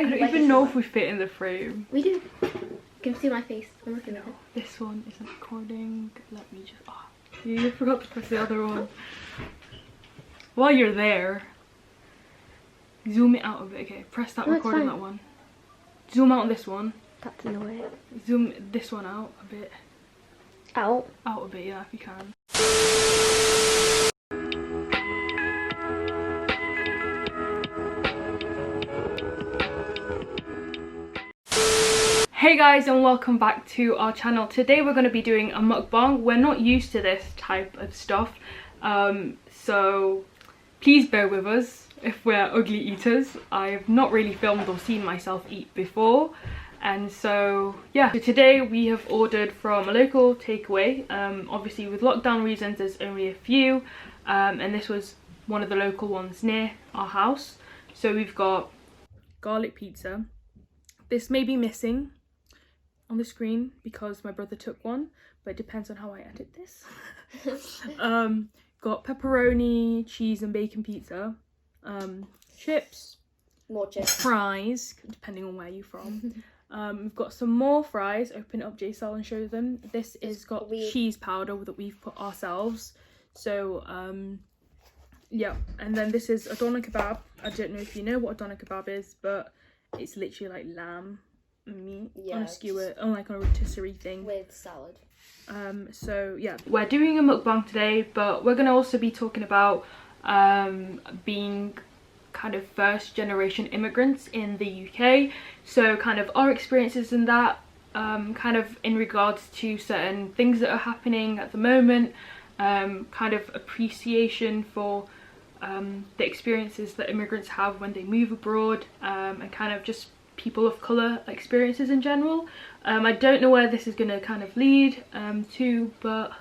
I don't even know if we fit in the frame. We do. You can see my face. I'm looking at it. This one isn't recording. Let me just... Oh, you forgot to press the other one. While you're there, zoom it out a bit. Okay, press that record on that one. Zoom out on this one. That's in the way. Zoom this one out a bit. Out? Out a bit, yeah, if you can. Hey guys, and welcome back to our channel. Today we're going to be doing a mukbang. We're not used to this type of stuff, so please bear with us if we're ugly eaters. I've not really filmed or seen myself eat before, and so yeah. So today we have ordered from a local takeaway. Obviously with lockdown reasons there's only a few, and this was one of the local ones near our house. So we've got garlic pizza. This may be missing on the screen because my brother took one, but it depends on how I edit this. Got pepperoni, cheese and bacon pizza, chips, more chips, fries depending on where you're from. We've got some more fries. Open it up, JSL, and show them. This is got cheese powder that we've put ourselves. So yeah, and then this is a doner kebab. I don't know if you know what a doner kebab is, but it's literally like lamb meat on a skewer, on like a rotisserie thing with salad. So yeah, we're doing a mukbang today, but we're gonna also be talking about being kind of first generation immigrants in the UK, so kind of our experiences in that, kind of in regards to certain things that are happening at the moment, kind of appreciation for the experiences that immigrants have when they move abroad, and kind of just people of colour experiences in general. I don't know where this is going to kind of lead to, but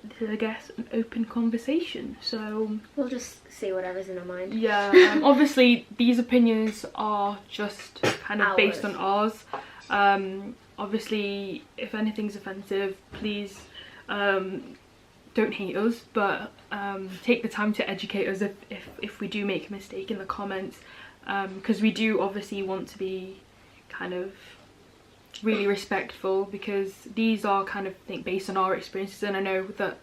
this is, I guess, an open conversation, so we'll just see whatever's in our mind. Yeah. Obviously these opinions are just kind of based on ours. Obviously if anything's offensive, please don't hate us, but take the time to educate us if we do make a mistake in the comments, because we do obviously want to be kind of really respectful, because these are kind of, I think, based on our experiences, and I know that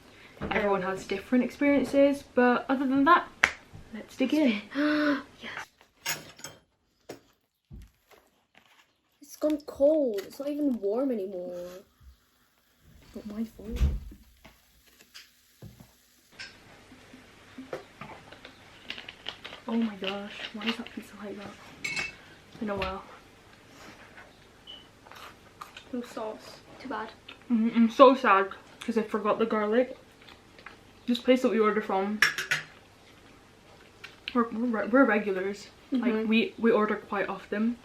everyone has different experiences, but other than that, let's dig in. Yes. It's gone cold. It's not even warm anymore. It's not my fault. Oh my gosh, why is that pizza like that? It's been a while. No sauce. Too bad. I'm so sad because I forgot the garlic. This place that we order from, we're regulars. Like we order quite often.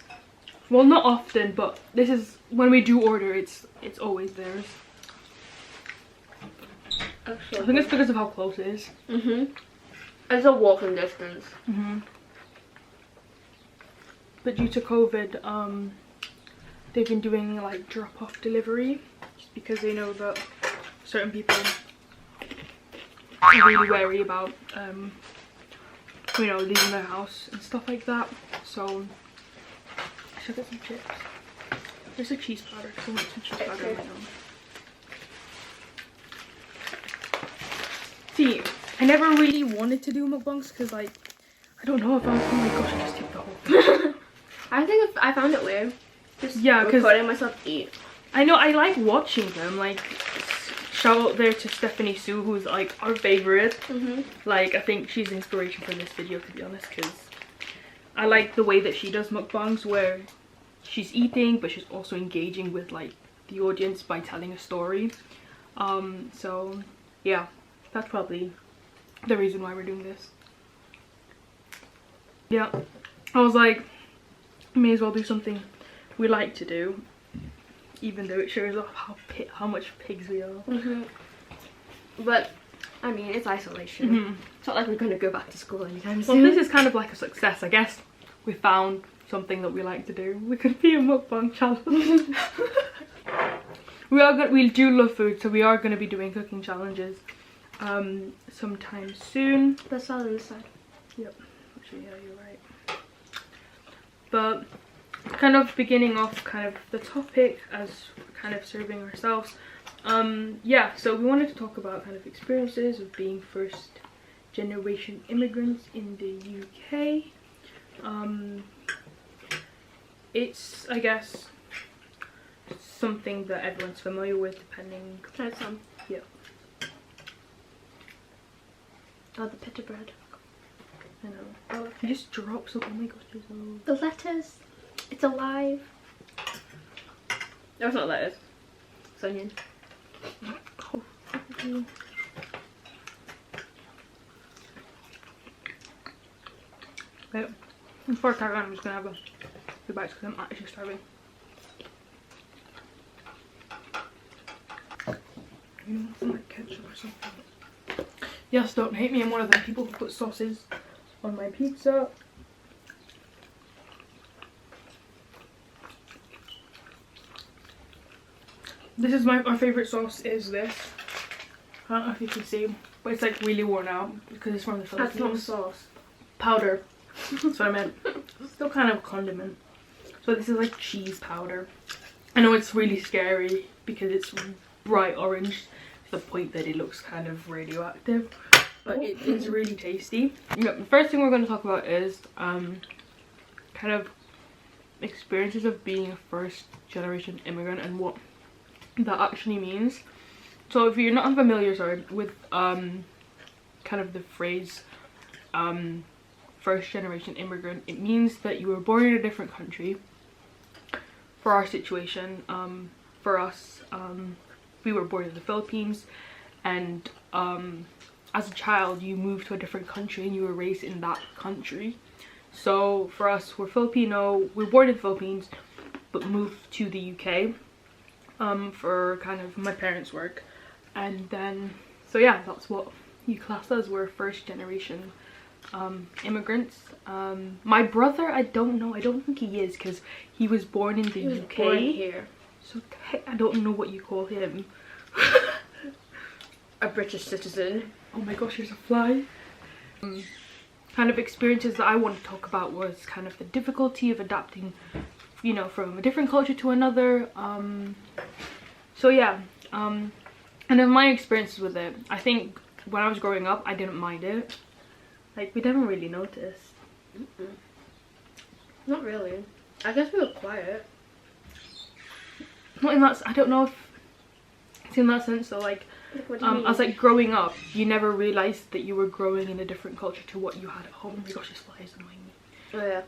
Well, not often, but this is when we do order, it's always theirs. Actually, I think it's because of how close it is. It's a walking distance. But due to COVID, they've been doing like drop-off delivery, just because they know that certain people are really wary about you know, leaving their house and stuff like that. So I should get some chips. There's a cheese powder, because I want some cheese powder on my own. See, I never really wanted to do mukbangs because, like, I don't know if I'm, oh my gosh, I just took the whole thing. I think I found it weird. Just recording myself eat. I know, I like watching them. Like, shout out there to Stephanie Sue, who's like our favourite. Like, I think she's the inspiration for this video, to be honest, because I like the way that she does mukbangs, where she's eating but she's also engaging with like the audience by telling a story. So yeah, that's probably the reason why we're doing this. Yeah, I was like, may as well do something we like to do, even though it shows off how much pigs we are. But I mean, it's isolation. It's not like we're gonna go back to school anytime soon. Well, this is kind of like a success, I guess. We found something that we like to do. We could be a mukbang channel. We do love food, so we are going to be doing cooking challenges sometime soon. That's all on the side. Yep. Actually, yeah, you're right. But kind of beginning off kind of the topic as we're kind of serving ourselves. Yeah, so we wanted to talk about kind of experiences of being first generation immigrants in the UK. It's, I guess, something that everyone's familiar with, depending. Try some. Yeah. Oh, the pita bread. I know. Oh, you just dropped some. Oh my gosh, there's a... The lettuce. It's alive. No, it's not lettuce. It's onion. Oh, wait, before I carry on, I'm just gonna have a few bites because I'm actually starving. You know, some like ketchup or something. Yes, don't hate me. I'm one of the people who put sauces on my pizza. This is my favorite sauce. Is this? I don't know if you can see, but it's like really worn out because it's from the Philippines. That's not sauce. Powder. That's what I meant. It's still kind of condiment. So this is like cheese powder. I know it's really scary because it's bright orange to the point that it looks kind of radioactive, but it is really tasty. Yeah, the first thing we're going to talk about is kind of experiences of being a first generation immigrant and what that actually means. So if you're not familiar, sorry, with kind of the phrase first generation immigrant, it means that you were born in a different country. For our situation, for us, we were born in the Philippines, and as a child you moved to a different country and you were raised in that country. So for us, we're Filipino, we're born in the Philippines but moved to the UK for kind of my parents' work, and then so yeah, that's what you class as. We're first generation immigrants. My brother, I don't know, I don't think he is because he was born in the UK. Born here. So I don't know what you call him. A British citizen. Oh my gosh, there's a fly. Kind of experiences that I want to talk about was kind of the difficulty of adapting, you know, from a different culture to another. So yeah, and then my experiences with it, I think when I was growing up I didn't mind it. Like, we didn't really notice. Not really. I guess we were quiet. Not in that, I don't know if it's in that sense though. Like What do you mean? as like growing up, you never realized that you were growing in a different culture to what you had at home. Oh my gosh, this fly is annoying me. Oh yeah.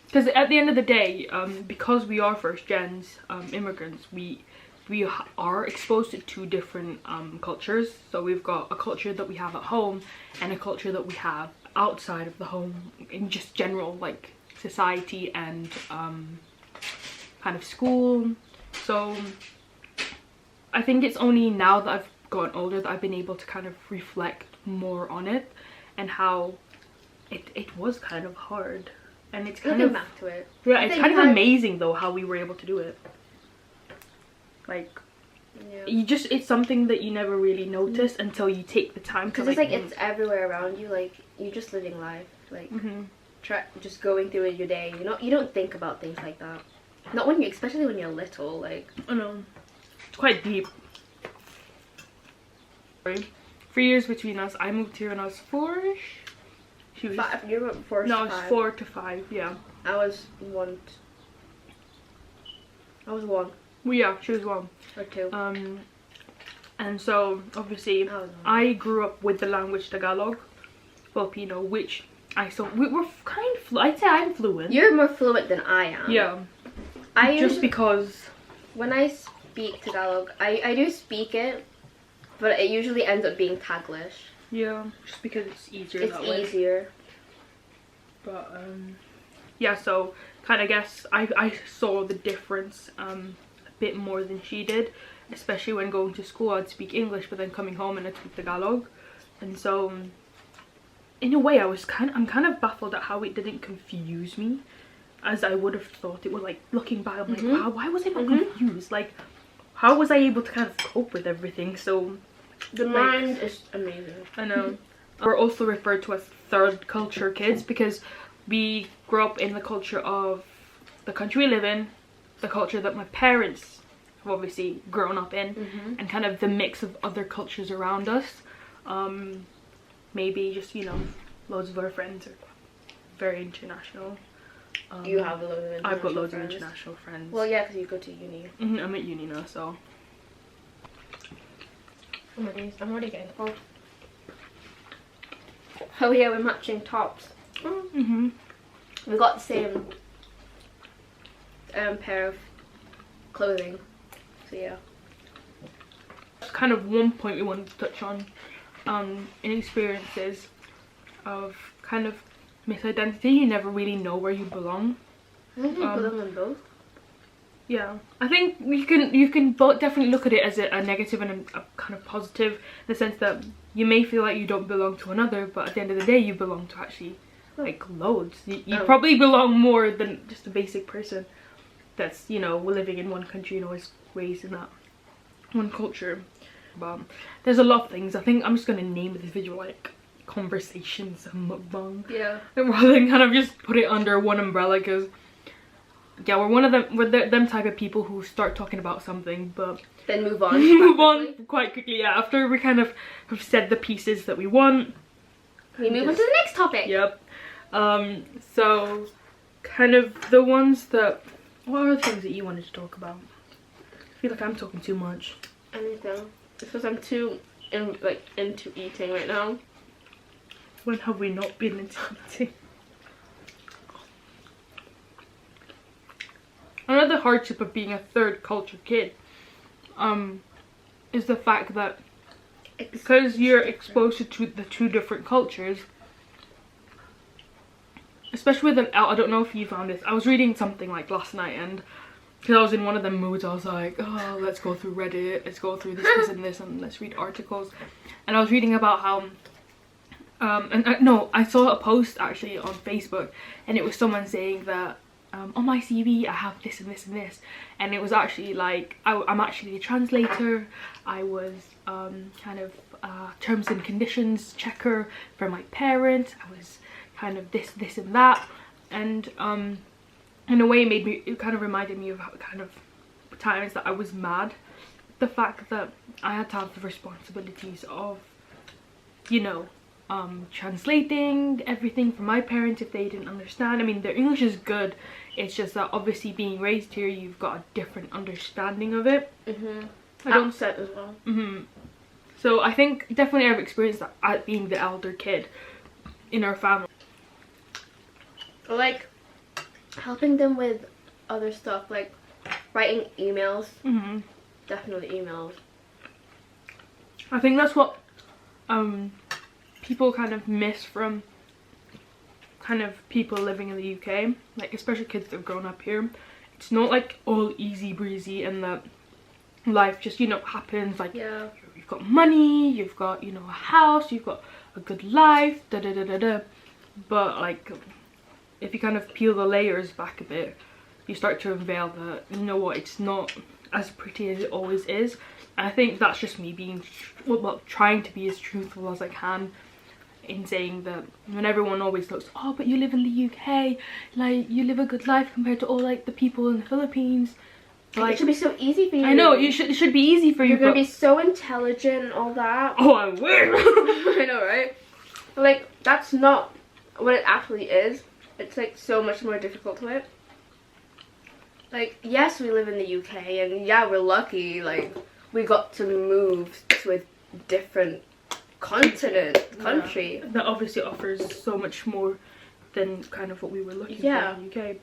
Because at the end of the day, because we are first gens immigrants, we are exposed to two different cultures. So we've got a culture that we have at home and a culture that we have outside of the home, in just general like society and kind of school. So I think it's only now that I've gotten older that I've been able to kind of reflect more on it and how it was kind of hard. And it's kind of back to it. Yeah, it's kind of amazing though how we were able to do it. Like, yeah, you just, it's something that you never really notice until you take the time to, because it's like it's everywhere around you. Like, you're just living life, like just going through your day. You don't think about things like that. Not when you, especially when you're little. Like, I know, it's quite deep. 3 years between us. I moved here when I was 4ish. She was 5. You were 4 to 5. No, I was 4 to 5. Yeah. I was 1. I was 1. Well, yeah, she was 1 or 2. And so obviously I grew up with the language Tagalog, Filipino, which we're kind of, I'd say I'm fluent. You're more fluent than I am. Yeah. Just because when I speak Tagalog, I do speak it, but it usually ends up being Taglish. Yeah, just because it's easier that way. It's easier. But yeah, so kind of guess I saw the difference a bit more than she did, especially when going to school. I'd speak English, but then coming home and I'd speak Tagalog, and so in a way I'm kind of baffled at how it didn't confuse me as I would have thought it would. Like, looking back, I'm like, wow, why was I not confused? Like, how was I able to kind of cope with everything? So the mind is amazing. I know. We're also referred to as third culture kids because we grow up in the culture of the country we live in, the culture that my parents have obviously grown up in, and kind of the mix of other cultures around us. Maybe just, you know, loads of our friends are very international. You have a load of international I've got loads friends. of international friends. Well, yeah, because you go to uni. I'm at uni now, so. I'm already getting cold. Oh yeah, we're matching tops. We got the same pair of clothing. So yeah. Kind of one point we wanted to touch on in experiences of kind of misidentity. You never really know where you belong. I think you put them in both. Yeah, I think you can both definitely look at it as a negative and a kind of positive, in the sense that you may feel like you don't belong to another, but at the end of the day you belong to actually like loads. You probably belong more than just a basic person that's, you know, living in one country and always raised in that one culture. But there's a lot of things. I think I'm just gonna name this video like conversations and mukbang. Yeah. Rather than kind of just put it under one umbrella, because yeah, we're them type of people who start talking about something but then move on. move on quite quickly. Yeah, after we kind of have said the pieces that we want, we move on to the next topic. Yep. So kind of the ones that, what are the things that you wanted to talk about? I feel like I'm talking too much. Anything. It's because I'm too into eating right now. When have we not been into eating? Another hardship of being a third culture kid is the fact that because you're exposed to the two different cultures, especially with them, I don't know if you found this, I was reading something like last night, and because I was in one of them moods, I was like, oh, let's go through Reddit, let's go through this and this, and let's read articles. And I was reading about how I saw a post actually on Facebook, and it was someone saying that on my CV I have this and this and this, and it was actually like I'm actually a translator, I was kind of terms and conditions checker for my parents, I was kind of this and that, and in a way it kind of reminded me of kind of times that I was mad, the fact that I had to have the responsibilities of, you know, translating everything for my parents if they didn't understand. I mean, their English is good, it's just that obviously being raised here you've got a different understanding of it. I don't set as well. So I think definitely I've experienced that at being the elder kid in our family. Like helping them with other stuff, like writing emails. Definitely emails. I think that's what people kind of miss from kind of people living in the UK, like especially kids that have grown up here. It's not like all easy breezy and that life just, you know, happens, like you've got money, you've got, you know, a house, you've got a good life, but like if you kind of peel the layers back a bit, you start to unveil that, you know what, it's not as pretty as it always is. And I think that's just me being, well, trying to be as truthful as I can in saying that when everyone always looks, oh, but you live in the UK, like you live a good life compared to all like the people in the Philippines. Like, it should be so easy for you. I know, it should be easy for you. You're gonna be so intelligent and all that. Oh, I will. I know, right? But like, that's not what it actually is. It's like so much more difficult to it. Like, yes, we live in the UK, and yeah, we're lucky. Like, we got to move to a different country that obviously offers so much more than kind of what we were looking for in the UK.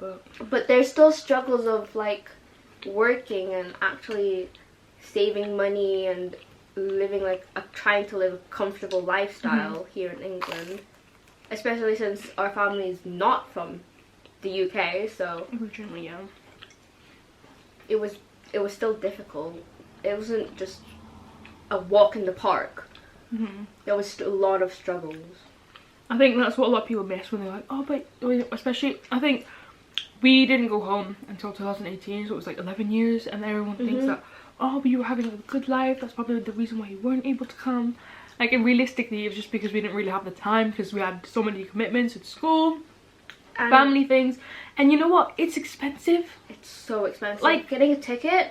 But there's still struggles of like working and actually saving money and living like trying to live a comfortable lifestyle here in England, especially since our family is not from the UK. So originally, it was still difficult. It wasn't just a walk in the park. There was a lot of struggles. I think that's what a lot of people miss when they're like, oh, but especially I think we didn't go home until 2018, so it was like 11 years, and everyone thinks that, oh, but you were having a good life, that's probably the reason why you weren't able to come. Like, and realistically it was just because we didn't really have the time, because we had so many commitments at school And family things. And you know what? It's expensive. it's so expensive. Like, getting a ticket,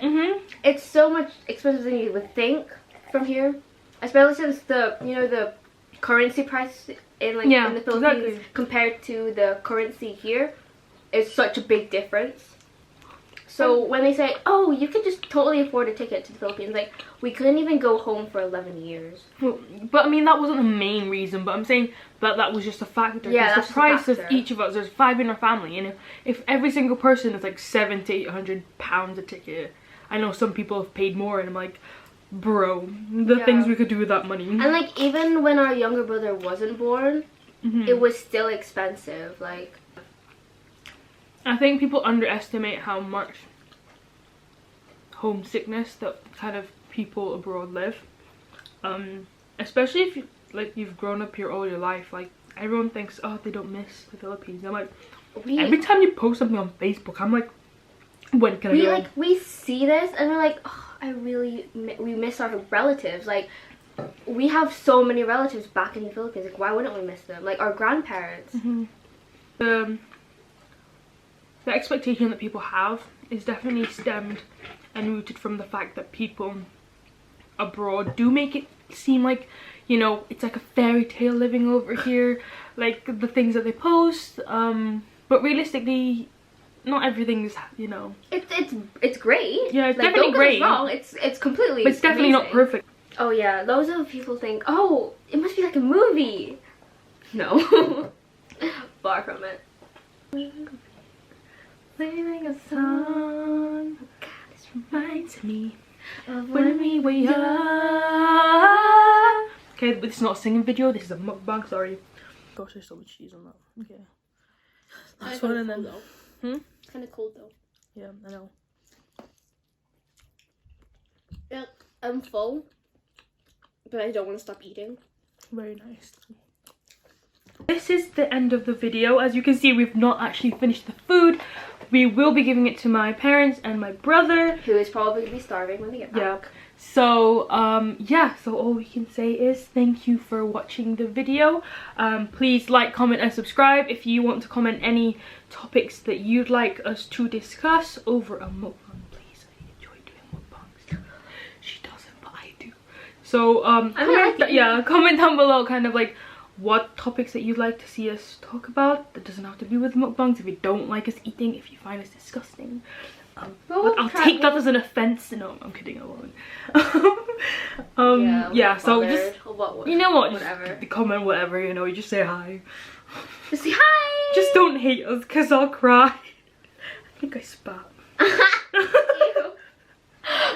it's so much expensive than you would think from here. Especially since the currency price in the Philippines compared to the currency here is such a big difference. So when they say, oh, you can just totally afford a ticket to the Philippines, like, we couldn't even go home for 11 years. Well, but I mean, that wasn't the main reason, but I'm saying that was just a factor. Yeah, that's the price of each of us. There's 5 in our family, and if every single person is like £700 to £800 a ticket, I know some people have paid more, and I'm like, bro, the things we could do with that money. And like, even when our younger brother wasn't born, it was still expensive. Like, I think people underestimate how much homesickness that kind of people abroad live. Especially if you've grown up here all your life. Like, everyone thinks, oh, they don't miss the Philippines. I'm like, every time you post something on Facebook, I'm like, when can I go? Like, we see this and we're like, oh, we miss our relatives. Like, we have so many relatives back in the Philippines. Like, why wouldn't we miss them? Like, our grandparents. The expectation that people have is definitely stemmed and rooted from the fact that people abroad do make it seem like, you know, it's like a fairy tale living over here, like the things that they post, but realistically, not everything is, you know, it's great. Yeah, it's like, definitely great. Don't get us wrong, it's completely, but it's definitely amazing. not perfect. Oh yeah, loads of people think, oh, it must be like a movie. No. Far from it. Living a song, God, this reminds me of when we were young. Okay, but this is not a singing video, this is a mukbang, sorry. Gosh, there's so much cheese on that. Okay. Last one and then... Though. It's kind of cold though. Yeah, I know. Yeah, I'm full, but I don't want to stop eating. Very nice. This is the end of the video. As you can see, we've not actually finished the food. We will be giving it to my parents and my brother, who is probably going to be starving when they get back. Yeah. So yeah, so all we can say is thank you for watching the video. Please like, comment and subscribe if you want to comment any topics that you'd like us to discuss over a mukbang. Please, I enjoy doing mukbangs. She doesn't, but I do. So comment down below kind of like what topics that you'd like to see us talk about. That doesn't have to be with mukbangs. If you don't like us eating, if you find us disgusting, but I'll take that as an offense. No, I'm kidding, I won't. Yeah, so just, you know what, whatever. Just comment whatever, you know, you just say hi. Just say hi! Just don't hate us, because I'll cry. I think I spat. Ew.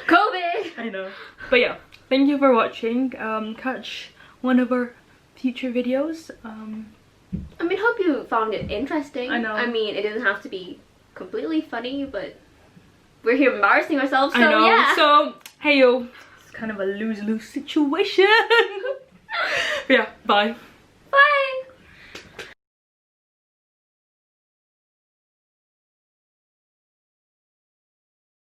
COVID! I know. But yeah, thank you for watching. Catch one of our future videos. I mean, hope you found it interesting. I know. I mean, it doesn't have to be completely funny, but we're here embarrassing ourselves, so I know. yeah. So, hey yo, it's kind of a lose-lose situation. But yeah, bye.